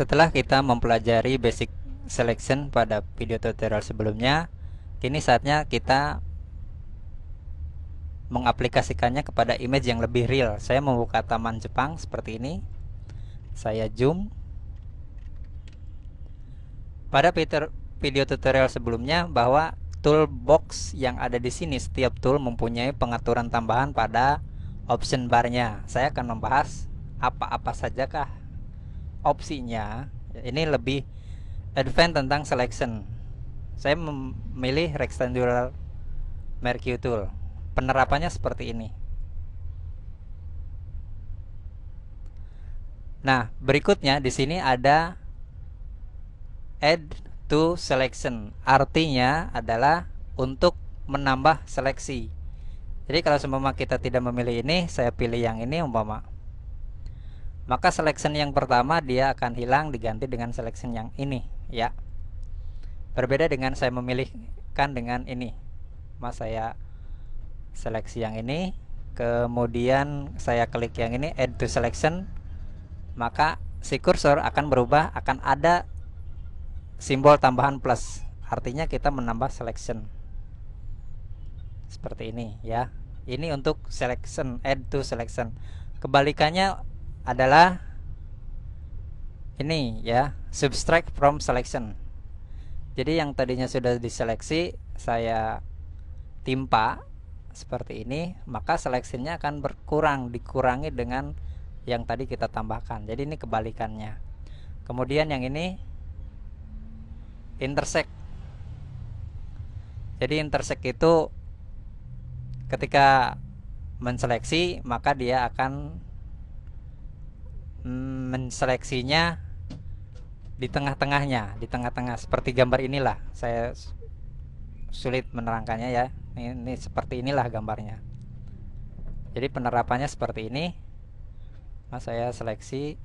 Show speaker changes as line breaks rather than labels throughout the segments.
Setelah kita mempelajari basic selection pada video tutorial sebelumnya, kini saatnya kita mengaplikasikannya kepada image yang lebih real. Saya membuka taman Jepang seperti ini. Saya zoom. Pada video tutorial sebelumnya bahwa toolbox yang ada di sini, setiap tool mempunyai pengaturan tambahan pada option barnya. Saya akan membahas apa-apa sajakah opsinya. Ini lebih advance tentang selection. Saya memilih rectangular merge tool. Penerapannya seperti ini. Nah, berikutnya di sini ada add to selection. Artinya adalah untuk menambah seleksi. Jadi kalau seumpama kita tidak memilih ini, saya pilih yang ini umpama, maka selection yang pertama dia akan hilang diganti dengan selection yang ini, ya. Berbeda dengan saya memilihkan dengan ini. Mas saya seleksi yang ini, kemudian saya klik yang ini add to selection, maka si kursor akan berubah, akan ada simbol tambahan plus. Artinya kita menambah selection. Seperti ini, ya. Ini untuk selection, add to selection. Kebalikannya adalah ini, ya, subtract from selection. Jadi yang tadinya sudah diseleksi saya timpa seperti ini, maka seleksinya akan berkurang, dikurangi dengan yang tadi kita tambahkan. Jadi ini kebalikannya. Kemudian yang ini intersect. Jadi intersect itu ketika menseleksi maka dia akan menseleksinya di tengah-tengahnya, di tengah-tengah seperti gambar inilah. Saya sulit menerangkannya, ya. Ini seperti inilah gambarnya. Jadi penerapannya seperti ini. Nah, saya seleksi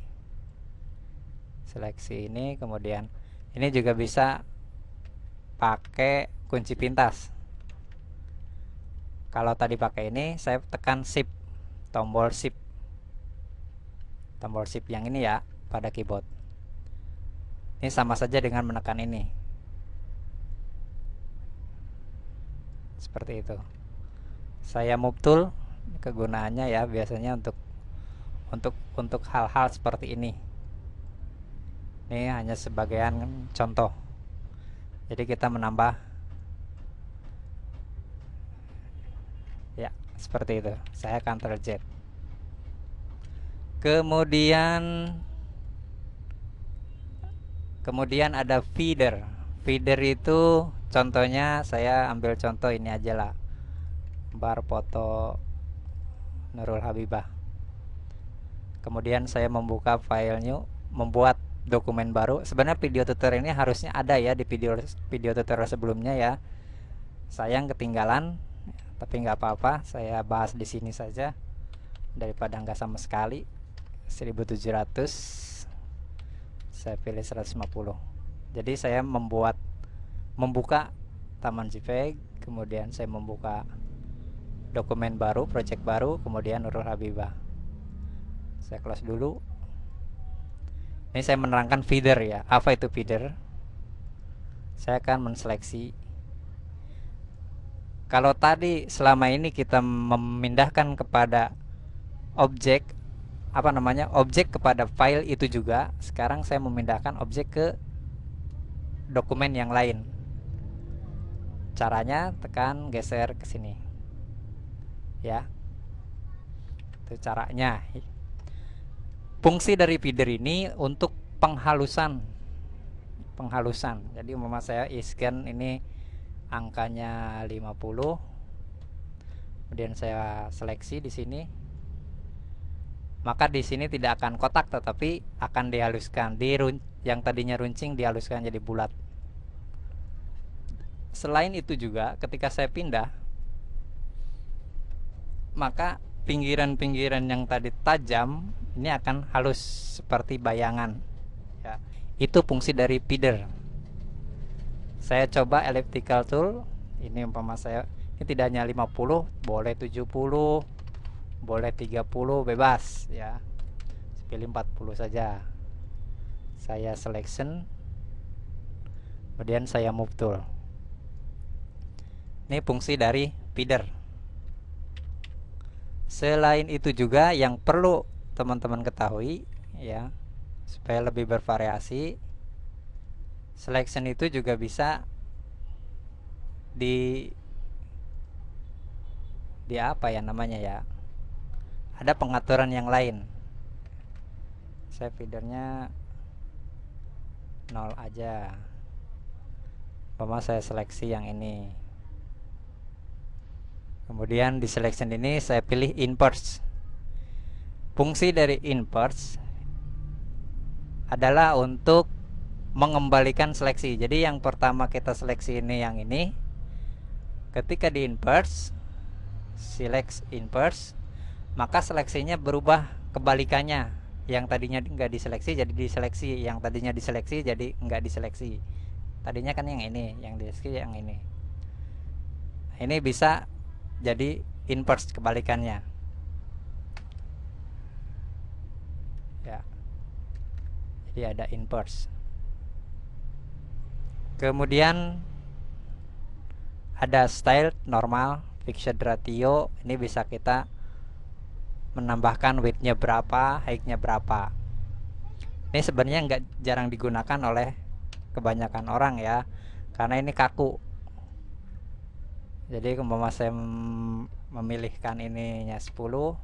ini, kemudian ini juga bisa pakai kunci pintas. Kalau tadi pakai ini, saya tekan shift, tombol shift yang ini, ya, pada keyboard. Ini sama saja dengan menekan ini. Seperti itu. Saya move tool, kegunaannya, ya, biasanya untuk hal-hal seperti ini. Ini hanya sebagian contoh. Jadi kita menambah, ya, seperti itu. Saya Ctrl Z. Kemudian ada feeder. Feeder itu contohnya, saya ambil contoh ini aja lah, bar foto Nurul Habibah. Kemudian saya membuka file new, membuat dokumen baru. Sebenarnya video tutorial ini harusnya ada, ya, di video tutorial sebelumnya, ya. Sayang ketinggalan, tapi nggak apa-apa, saya bahas di sini saja daripada nggak sama sekali. 1700, saya pilih 150. Jadi saya membuka taman JPEG, kemudian saya membuka dokumen baru, project baru, kemudian Nurul Habibah. Saya close dulu. Ini saya menerangkan feeder, ya. Apa itu feeder? Saya akan menseleksi. Kalau tadi selama ini kita memindahkan kepada objek, objek kepada file itu juga, sekarang saya memindahkan objek ke dokumen yang lain. Caranya tekan geser ke sini, ya. Itu caranya. Fungsi dari feeder ini untuk penghalusan. Jadi umpama saya scan ini angkanya 50, kemudian saya seleksi di sini, maka di sini tidak akan kotak, tetapi akan dihaluskan. Yang tadinya runcing dihaluskan jadi bulat. Selain itu juga, ketika saya pindah, maka pinggiran-pinggiran yang tadi tajam ini akan halus seperti bayangan, ya. Itu fungsi dari feeder. Saya coba elliptical tool. Ini umpama saya, ini tidak hanya 50, boleh 70, boleh 30, bebas, ya. Pilih 40 saja. Saya selection, kemudian saya move tool. Ini fungsi dari feeder. Selain itu juga yang perlu teman-teman ketahui ya, supaya lebih bervariasi, selection itu juga bisa di apa ya namanya ya, ada pengaturan yang lain. Saya feedernya 0 aja, umpama saya seleksi yang ini. Kemudian di selection ini saya pilih inverse. Fungsi dari inverse adalah untuk mengembalikan seleksi. Jadi yang pertama kita seleksi ini, yang ini, ketika di inverse, select inverse, maka seleksinya berubah kebalikannya. Yang tadinya nggak diseleksi jadi diseleksi, yang tadinya diseleksi jadi nggak diseleksi. Tadinya kan yang ini, yang diseleksi yang ini. Ini bisa jadi inverse kebalikannya. Ya. Jadi ada inverse. Kemudian ada style, normal, fixed ratio. Ini bisa kita menambahkan width-nya berapa, height-nya berapa. Ini sebenarnya nggak jarang digunakan oleh kebanyakan orang ya, karena ini kaku. Jadi umpama saya memilihkan ininya 10,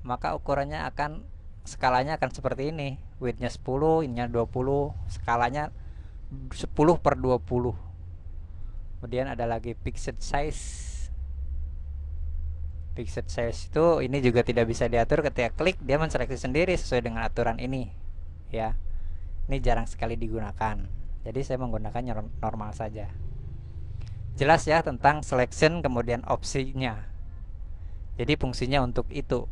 maka ukurannya akan, skalanya akan seperti ini. Width-nya 10, ininya 20, skalanya 10/20. Kemudian ada lagi fixed size. Fixed size itu ini juga tidak bisa diatur, ketika klik dia menseleksi sendiri sesuai dengan aturan ini ya. Ini jarang sekali digunakan, jadi saya menggunakannya normal saja. Jelas ya tentang selection, kemudian opsinya. Jadi fungsinya untuk itu.